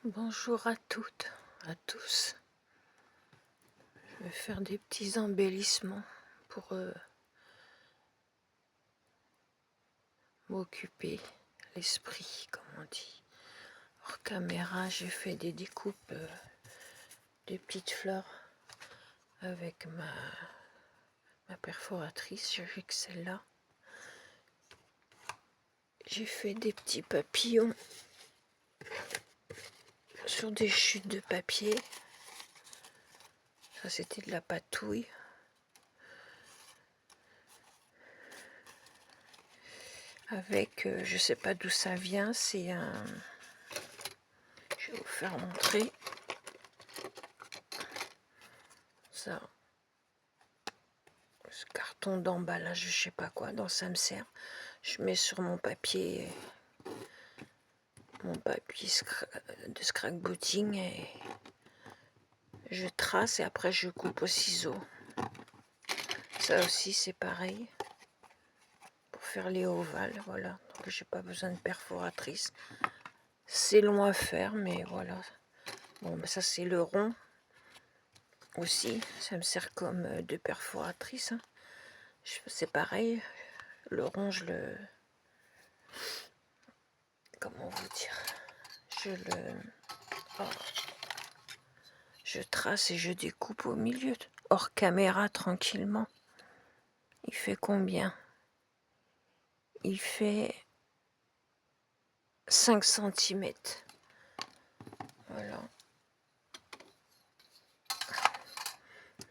Bonjour à toutes, à tous. Je vais faire des petits embellissements pour m'occuper l'esprit, comme on dit. Hors caméra, j'ai fait des découpes, des petites fleurs avec ma perforatrice. J'ai que celle-là. J'ai fait des petits papillons sur des chutes de papier. Ça, c'était de la patouille. Avec, je sais pas d'où ça vient, c'est un... Je vais vous faire montrer. Ça, ce carton d'emballage, je sais pas quoi, dans ça me sert. Je mets sur mon papier de scrapbooking et je trace et après je coupe au ciseau. Ça aussi c'est pareil pour faire les ovales, voilà. Donc j'ai pas besoin de perforatrice. C'est long à faire, mais voilà. Bon, ben ça c'est le rond aussi. Ça me sert comme de perforatrice. Hein. C'est pareil. Le rond, je le... Comment vous dire? Je le... Oh. Je trace et je découpe au milieu, hors caméra, tranquillement. Il fait combien? Il fait 5 cm. Voilà.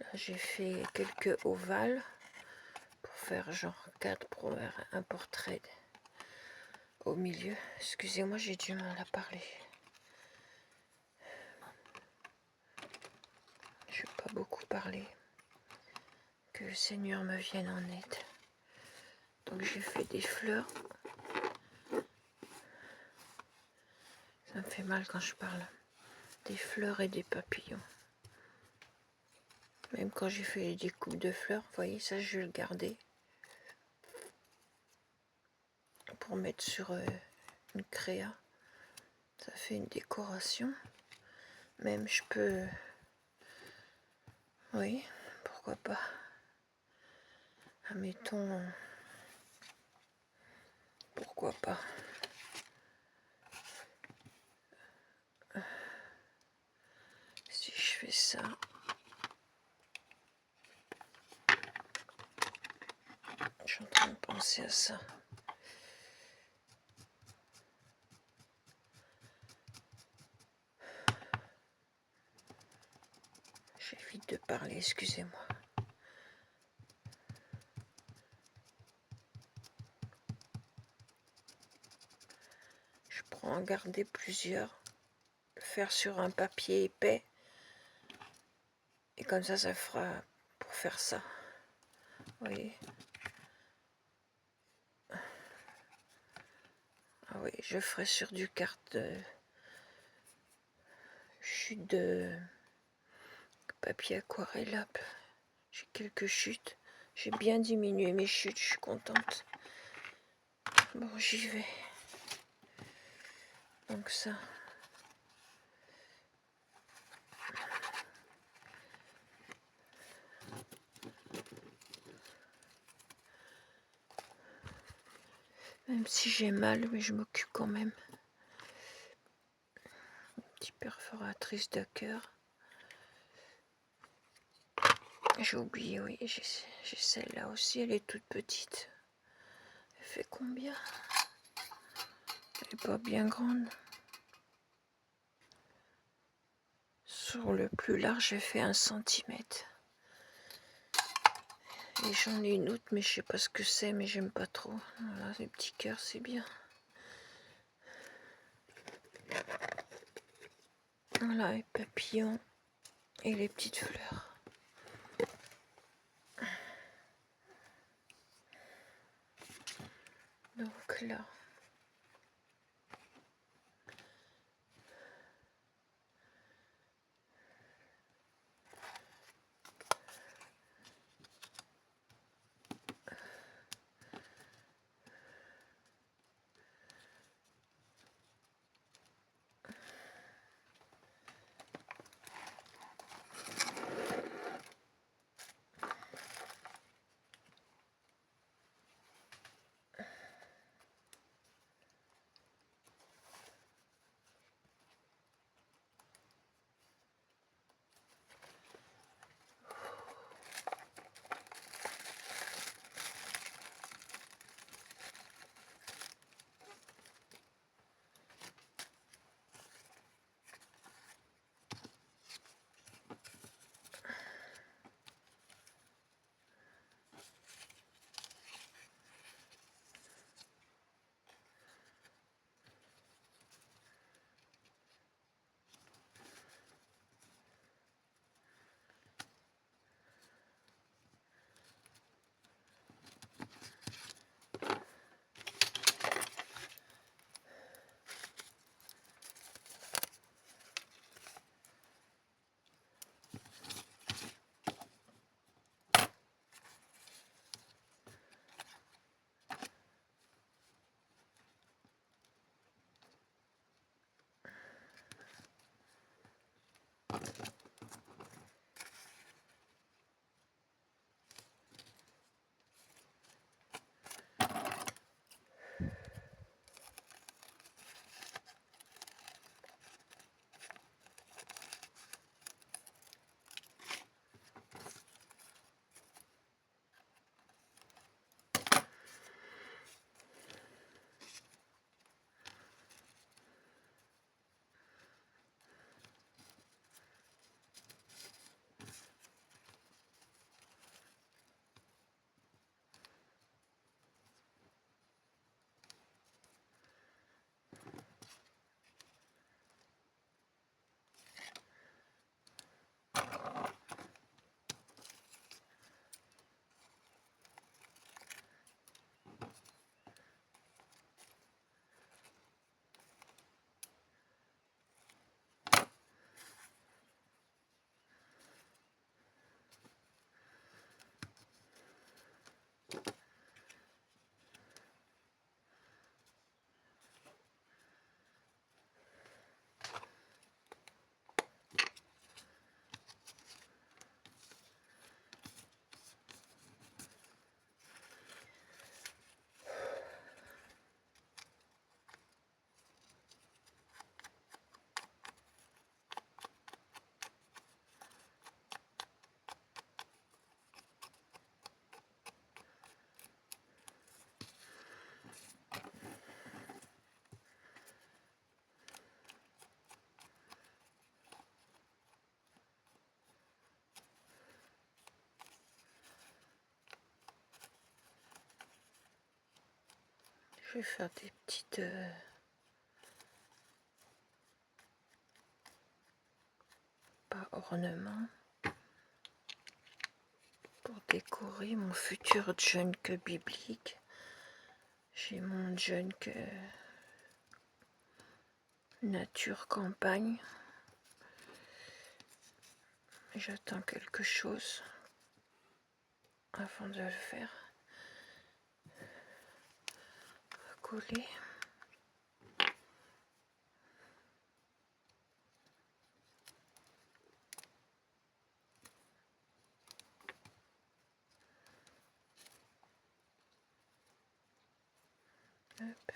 Là, j'ai fait quelques ovales pour faire genre 4 pour un portrait au milieu. Excusez-moi, j'ai du mal à parler. Je ne vais pas beaucoup parler. Que le Seigneur me vienne en aide. Donc j'ai fait des fleurs. Ça me fait mal quand je parle. Des fleurs et des papillons. Même quand j'ai fait les découpes de fleurs, vous voyez, ça je vais le garder. Pour mettre sur une créa. Ça fait une décoration. Même je peux... Oui, pourquoi pas. Admettons... Pourquoi pas. Si je fais ça... Je suis en train de penser à ça. J'évite de parler, excusez-moi. Je prends en garder plusieurs. Faire sur un papier épais. Et comme ça fera pour faire ça. Vous voyez? Ah oui, je ferai sur du chute de papier aquarellable. J'ai quelques chutes. J'ai bien diminué mes chutes, je suis contente. Bon, j'y vais. Donc ça. Même si j'ai mal, mais je m'occupe quand même. Une petite perforatrice de cœur. J'ai oublié, oui, j'ai celle-là aussi, elle est toute petite. Elle fait combien? Elle n'est pas bien grande. Sur le plus large, j'ai fait 1 centimètre. Et j'en ai une autre, mais je sais pas ce que c'est, mais j'aime pas trop. Voilà, les petits cœurs, c'est bien. Voilà, les papillons et les petites fleurs. Donc là, Je vais faire des petites pas ornements pour décorer mon futur junk biblique. J'ai mon junk nature campagne. J'attends quelque chose avant de le faire. Coller. Hop.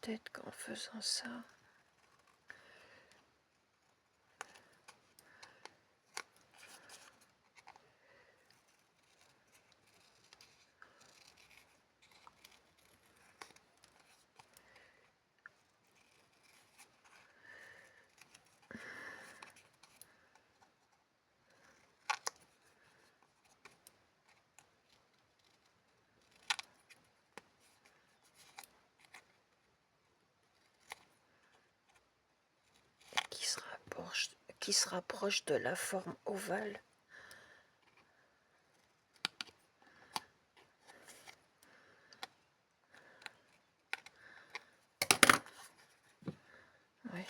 Peut-être qu'en faisant ça, qui se rapproche de la forme ovale. Ouais.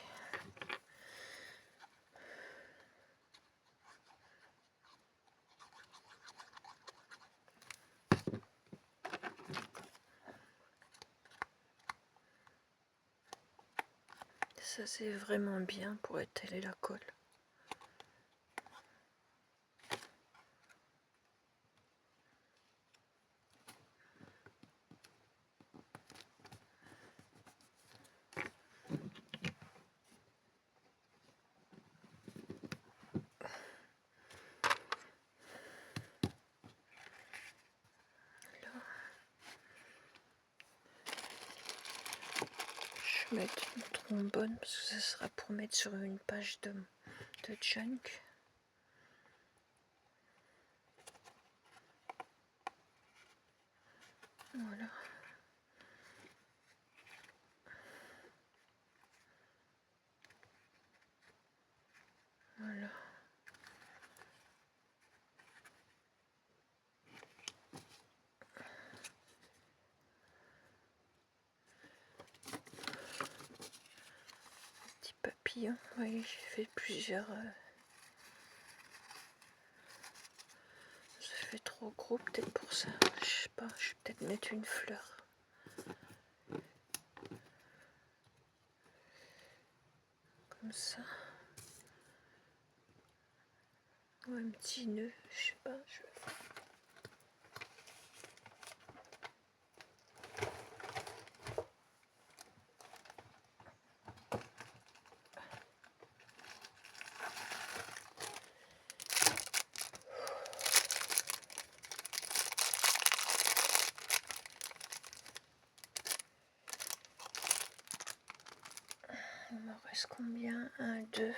Ça c'est vraiment bien pour étaler la colle. Je vais mettre une trombone parce que ça sera pour mettre sur une page de junk. Voilà. Voilà. Petit papillon. Oui, j'ai fait plusieurs. Ça fait trop gros peut-être pour ça. Je sais pas, je vais peut-être mettre une fleur. Comme ça. Ou un petit nœud, je sais pas. Il me reste combien? 1, 2.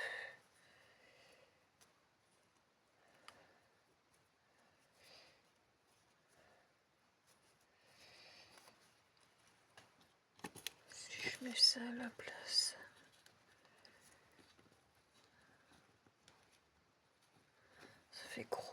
Si je mets ça à la place. Ça fait gros.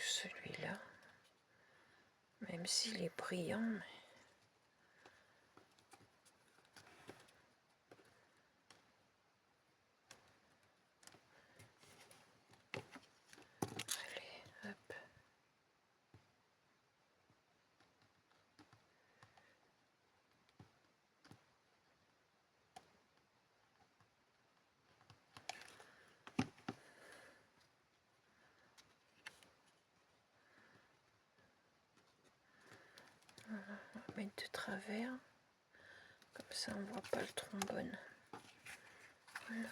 celui-là, même s'il est brillant. Mais... Allez, hop. Voilà, on va mettre de travers, comme ça on ne voit pas le trombone. Voilà.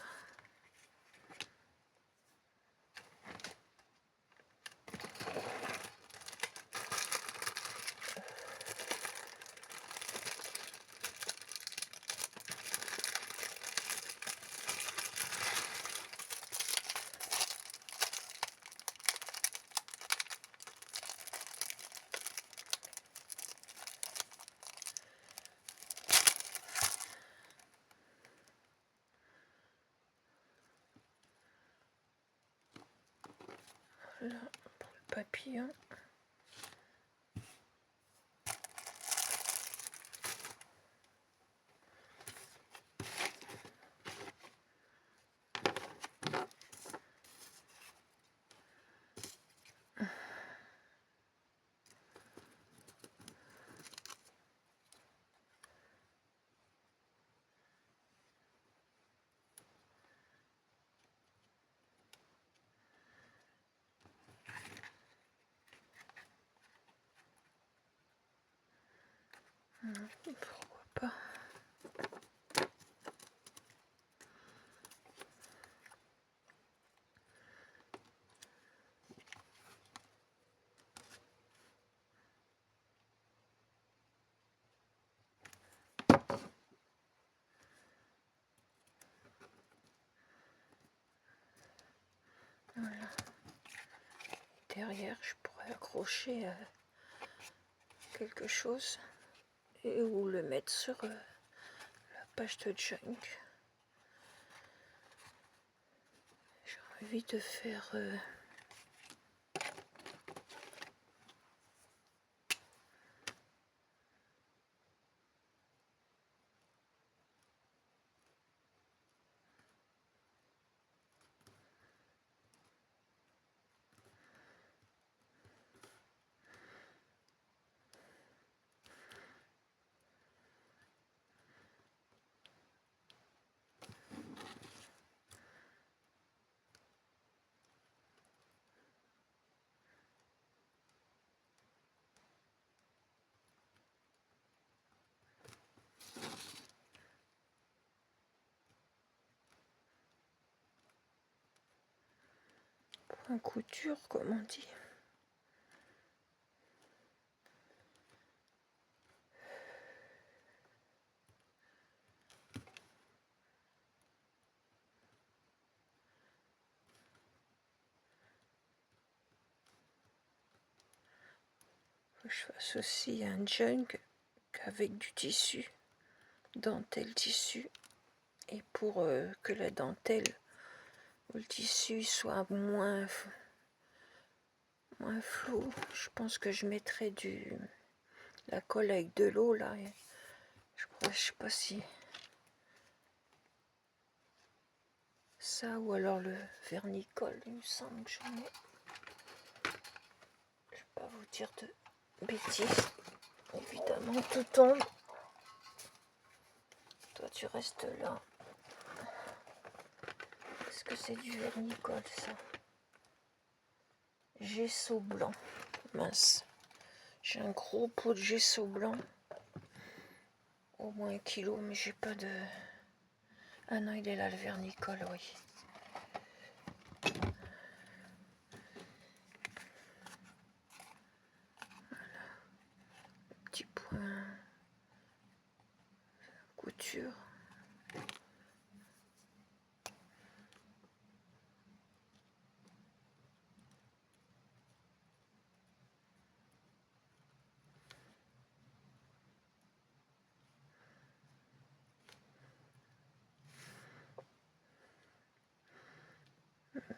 Voilà pour le papillon. Pourquoi pas. Voilà. Derrière, je pourrais accrocher quelque chose et ou le mettre sur la page de junk. J'ai envie de faire point couture, comme on dit. Faut que je fasse aussi un junk avec du tissu, dentelle tissu, et pour que la dentelle ou le tissu soit moins flou, je pense que je mettrai la colle avec de l'eau là. Et je sais pas si ça ou alors le vernicole, il me semble que j'en ai. Je vais pas vous dire de bêtises. Évidemment, tout tombe. Toi, tu restes là. Est-ce que c'est du vernicole, ça? Gesso blanc. Mince. J'ai un gros pot de gesso blanc. Au moins 1 kilo, mais j'ai pas de... Ah non, il est là, le vernicole, oui. Voilà. Petit point couture.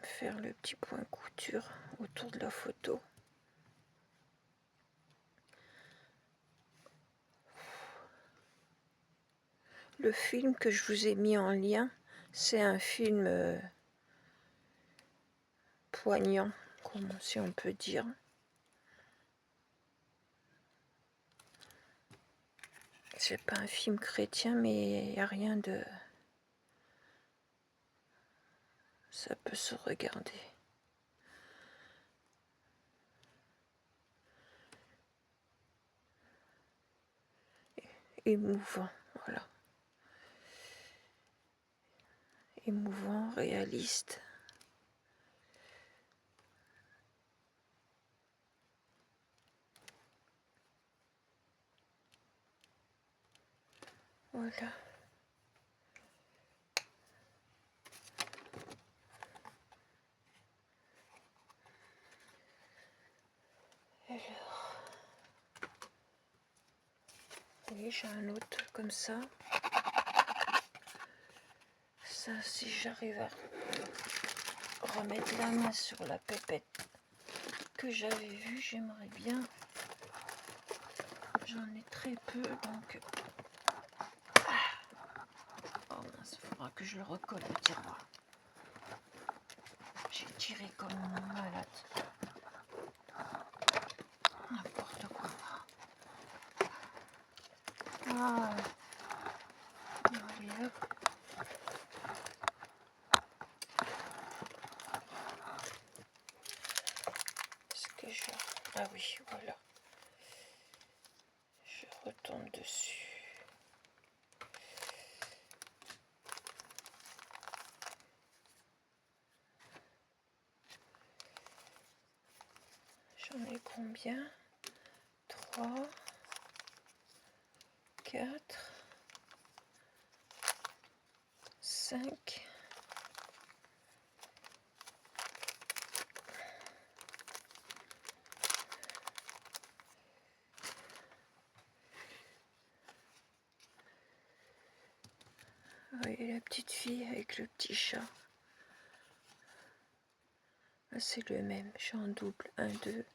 Faire le petit point couture autour de la photo. Le film que je vous ai mis en lien, c'est un film poignant, si on peut dire. C'est pas un film chrétien, mais il n'y a rien de... Ça peut se regarder. Émouvant, voilà. Émouvant, réaliste. Voilà. Alors, oui, j'ai un autre comme ça. Ça, si j'arrive à remettre la main sur la pépette que j'avais vue, j'aimerais bien. J'en ai très peu, donc... Oh mince, il faudra que je le recolle le tiroir. J'ai tiré comme une malade. N'importe quoi. Ah, allez hop. Est-ce que je... Ah oui, voilà. Je retombe dessus. J'en ai combien? 3, 4, 5. Oui, la petite fille avec le petit chat. Là, c'est le même. J'ai en double. 1, 2,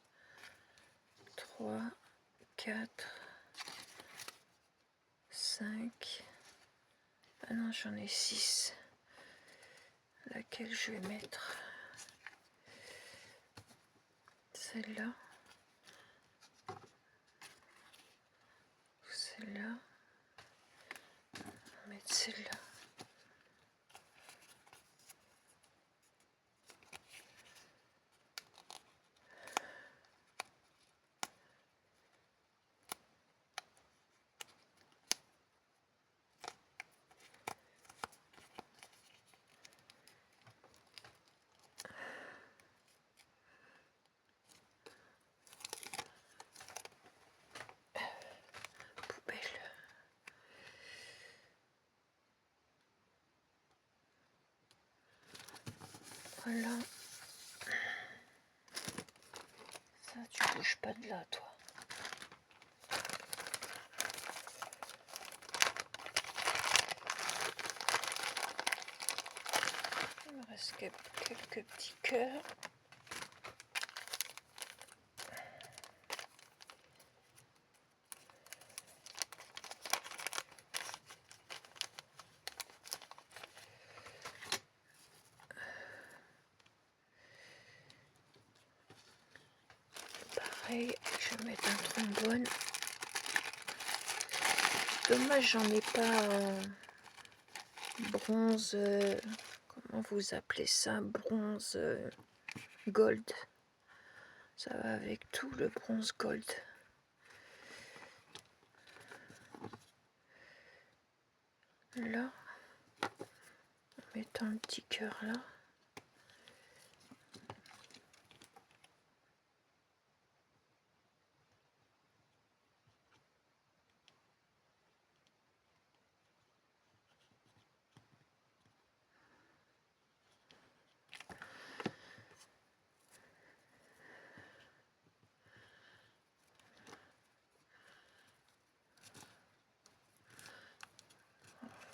3, 4, 5. Ah non, j'en ai 6. Laquelle je vais mettre? Celle-là. Celle-là. On va mettre celle-là. Poubelle. Voilà. Ça, tu bouges pas de là, toi. Il me reste quelques petits cœurs. Pareil, je vais mettre un trombone. Dommage, j'en ai pas en bronze. Comment vous appelez ça? Bronze gold. Ça va avec tout le bronze gold. Là, en mettant un petit cœur là.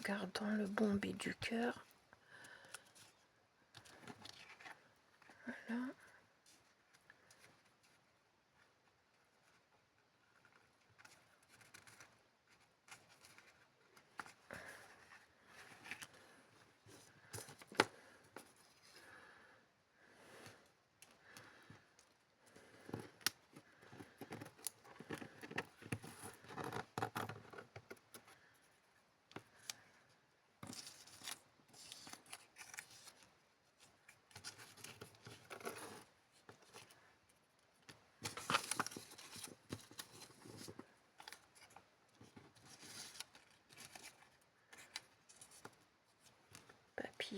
Gardant le bombé du cœur. Voilà.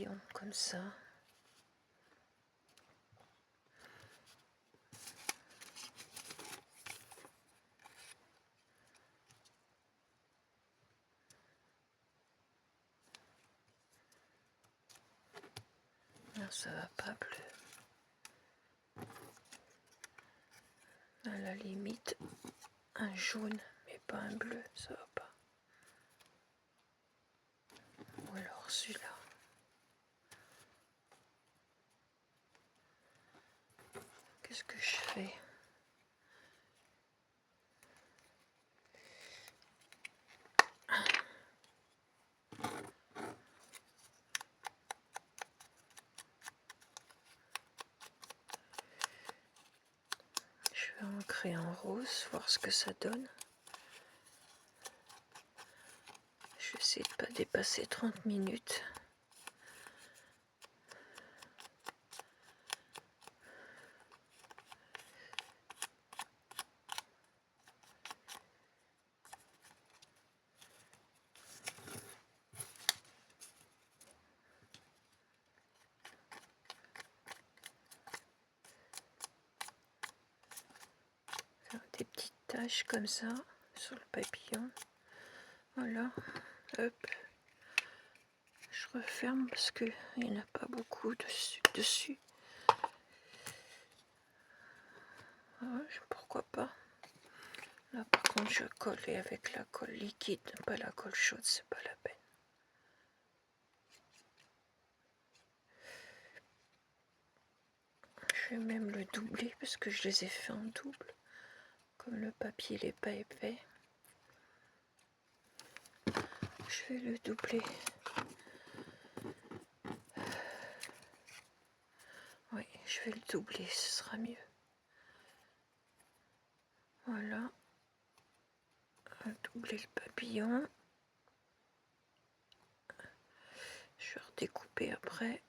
papillon comme ça. Non, ça va pas bleu. À la limite, un jaune, mais pas un bleu, ça va pas. Ou alors celui-là. Qu'est-ce que je fais? Je vais ancrer en rose, voir ce que ça donne. Je vais essayer de ne pas dépasser 30 minutes. Faire des petites taches comme ça sur le papillon. Voilà, hop. Je referme parce qu'il n'y en a pas beaucoup dessus. Ah, pourquoi pas. Là par contre je vais coller avec la colle liquide, pas la colle chaude, c'est pas la peine. Je vais même le doubler parce que je les ai fait en double. Comme le papier n'est pas épais. Je vais le doubler. Oui, je vais le doubler, ce sera mieux. Voilà. Doubler le papillon. Je vais redécouper après.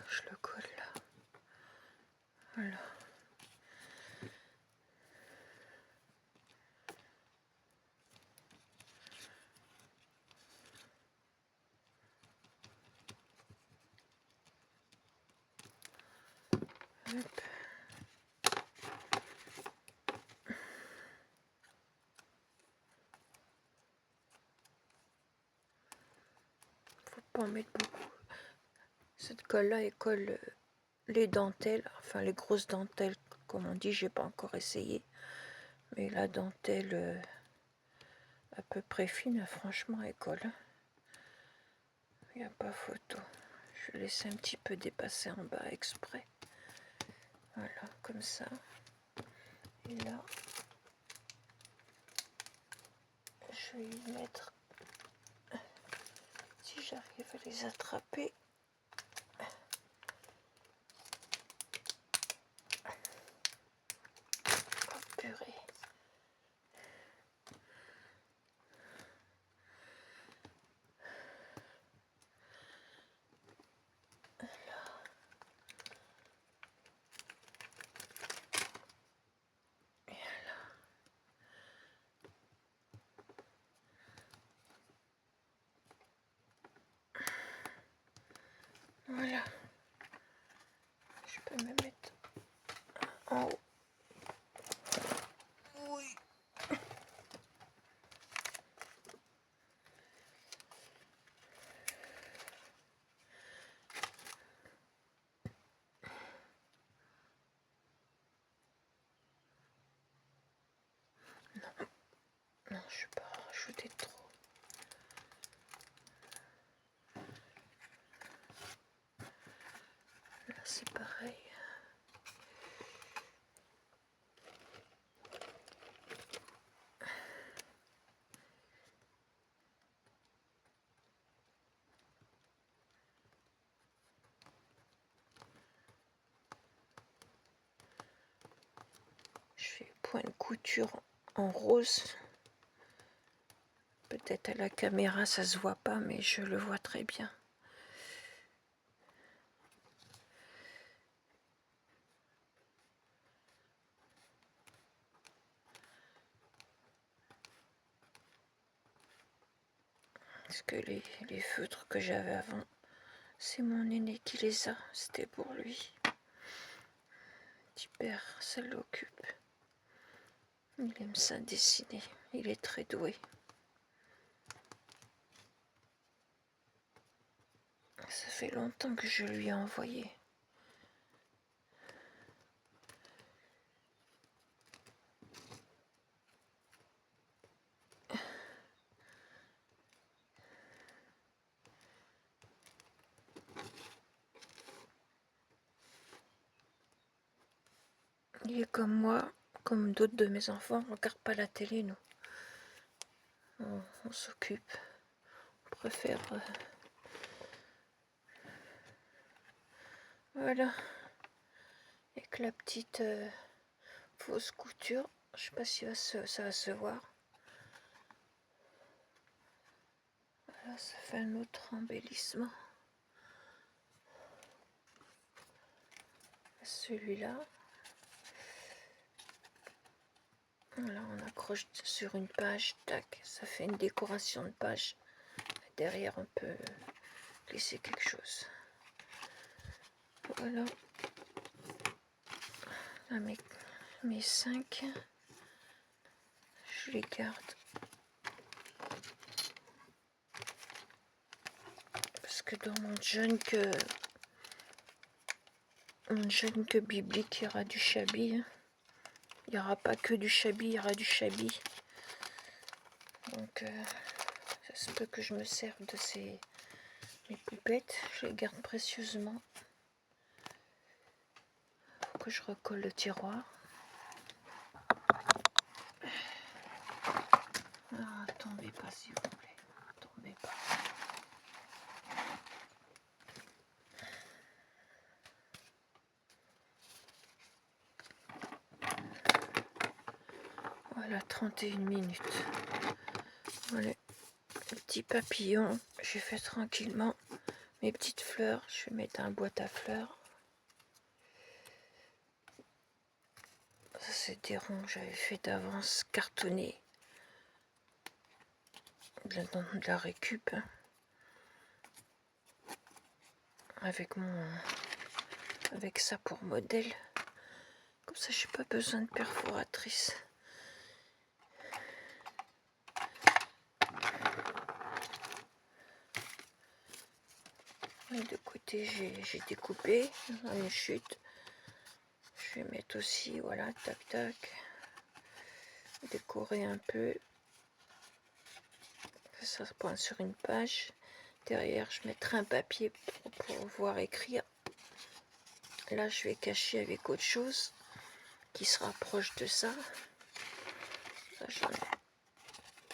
Je le colle là. Voilà. Hop. Faut pas en mettre beaucoup. Cette colle là, elle colle les dentelles, enfin les grosses dentelles, comme on dit, j'ai pas encore essayé. Mais la dentelle à peu près fine, franchement, elle colle. Il n'y a pas photo. Je vais laisser un petit peu dépasser en bas exprès. Voilà, comme ça. Et là, je vais y mettre, si j'arrive à les attraper. Oh purée. Voilà. Je peux me mettre en haut. Oui. Non, je ne vais pas rajouter trop. point de couture en rose. Peut-être à la caméra ça se voit pas, mais je le vois très bien. Parce que les feutres que j'avais avant, c'est mon aîné qui les a. C'était pour lui. Petit père, ça l'occupe. Il aime ça dessiner. Il est très doué. Ça fait longtemps que je lui ai envoyé. Il est comme moi, comme d'autres de mes enfants, on ne regarde pas la télé, nous. On s'occupe. On préfère... Voilà. Avec la petite fausse couture. Je sais pas si ça va se voir. Voilà, ça fait un autre embellissement. Celui-là. Là, on accroche sur une page, tac, ça fait une décoration de page. Derrière, on peut glisser quelque chose. Voilà. Là, mes 5, je les garde. Parce que dans mon jeune que biblique, il y aura du Chabi. Il n'y aura pas que du Chabi, il y aura du Chabi. Donc, ça se peut que je me serve de mes poupettes. Je les garde précieusement. Faut que je recolle le tiroir. Ah, tombez pas s'il vous plaît. Tombez pas. Voilà, 31 minutes. Voilà, le petit papillon. J'ai fait tranquillement mes petites fleurs. Je vais mettre un boîte à fleurs. Ça, c'est des ronds que j'avais fait d'avance cartonné. De la récup. Hein. Avec ça pour modèle. Comme ça, j'ai pas besoin de perforatrice. Et de côté, j'ai découpé dans une chute. Je vais mettre aussi, voilà, tac tac. Décorer un peu. Ça se pointe sur une page. Derrière, je mettrai un papier pour pouvoir écrire. Là, je vais cacher avec autre chose qui se rapproche de ça.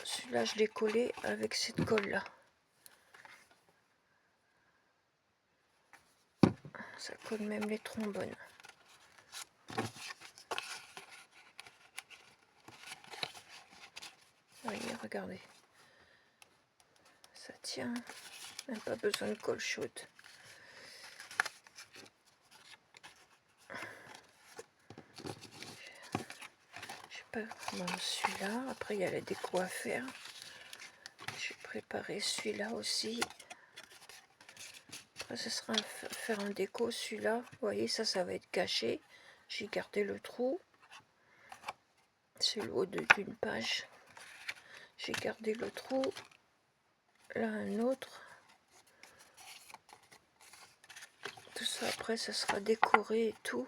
Celui-là, je l'ai collé avec cette colle-là. Ça colle même les trombones. Voyez, regardez. Ça tient. Même pas besoin de colle chaude. Bon, celui-là, après il y a la déco à faire. J'ai préparé celui-là aussi. Après ce sera faire un déco celui-là. Vous voyez, ça va être caché. J'ai gardé le trou. C'est le haut d'une page. J'ai gardé le trou. Là un autre. Tout ça après ça sera décoré et tout.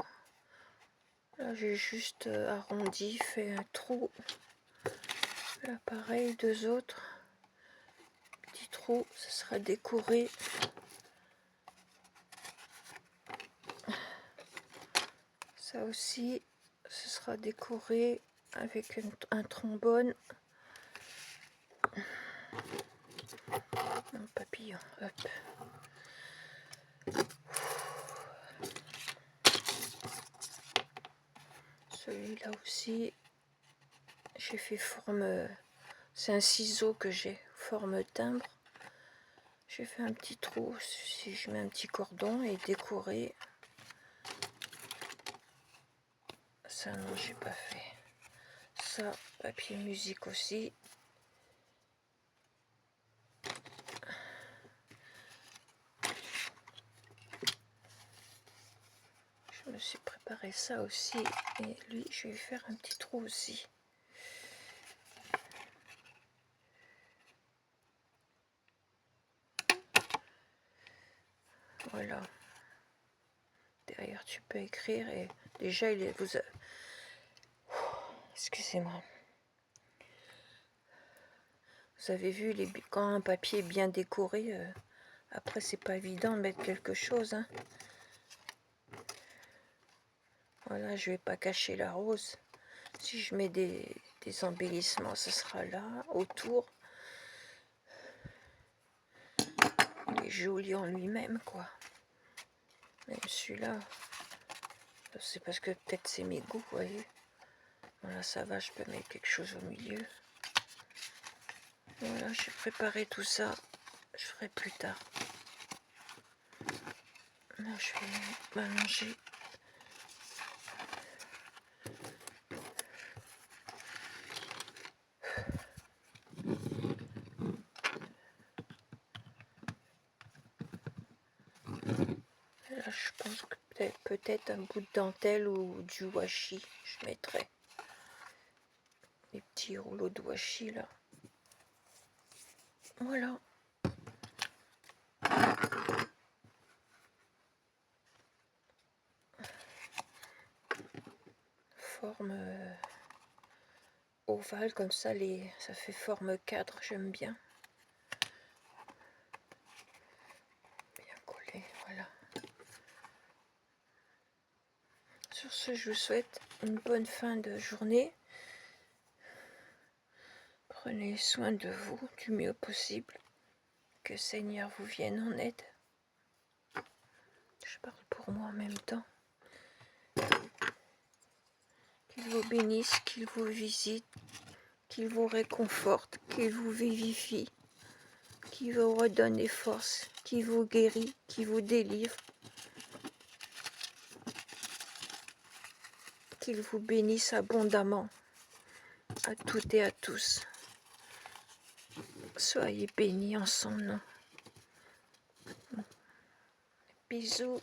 Là j'ai juste arrondi, fait un trou. Là pareil, deux autres petits trous, ça sera décoré. Ça aussi, ce sera décoré avec un trombone. Un papillon, hop. Celui-là aussi, j'ai fait forme, c'est un ciseau que j'ai, forme timbre. J'ai fait un petit trou, si je mets un petit cordon et décorer. Ça non, j'ai pas fait. Ça, papier musique aussi. Je me suis préparé ça aussi. Et lui, je vais faire un petit trou aussi. Voilà. Derrière, tu peux écrire et déjà, il est, vous a... Excusez-moi. Vous avez vu, quand un papier est bien décoré, après, c'est pas évident de mettre quelque chose. Hein. Voilà, je vais pas cacher la rose. Si je mets des embellissements, ce sera là, autour. Il est joli en lui-même, quoi. Même celui-là, c'est parce que peut-être c'est mes goûts, vous voyez. Voilà, ça va, je peux mettre quelque chose au milieu. Voilà, j'ai préparé tout ça. Je ferai plus tard. Là, je vais m'allonger. Là, je pense que peut-être un bout de dentelle ou du washi, je mettrai. Les petits rouleaux de washi, là. Voilà. Forme ovale, comme ça, ça fait forme cadre, j'aime bien. Bien collé, voilà. Sur ce, je vous souhaite une bonne fin de journée. Prenez soin de vous du mieux possible. Que Seigneur vous vienne en aide. Je parle pour moi en même temps. Qu'il vous bénisse, qu'il vous visite, qu'il vous réconforte, qu'il vous vivifie, qu'il vous redonne des forces, qu'il vous guérit, qu'il vous délivre, qu'il vous bénisse abondamment à toutes et à tous. Soyez bénis en son nom. Bisous.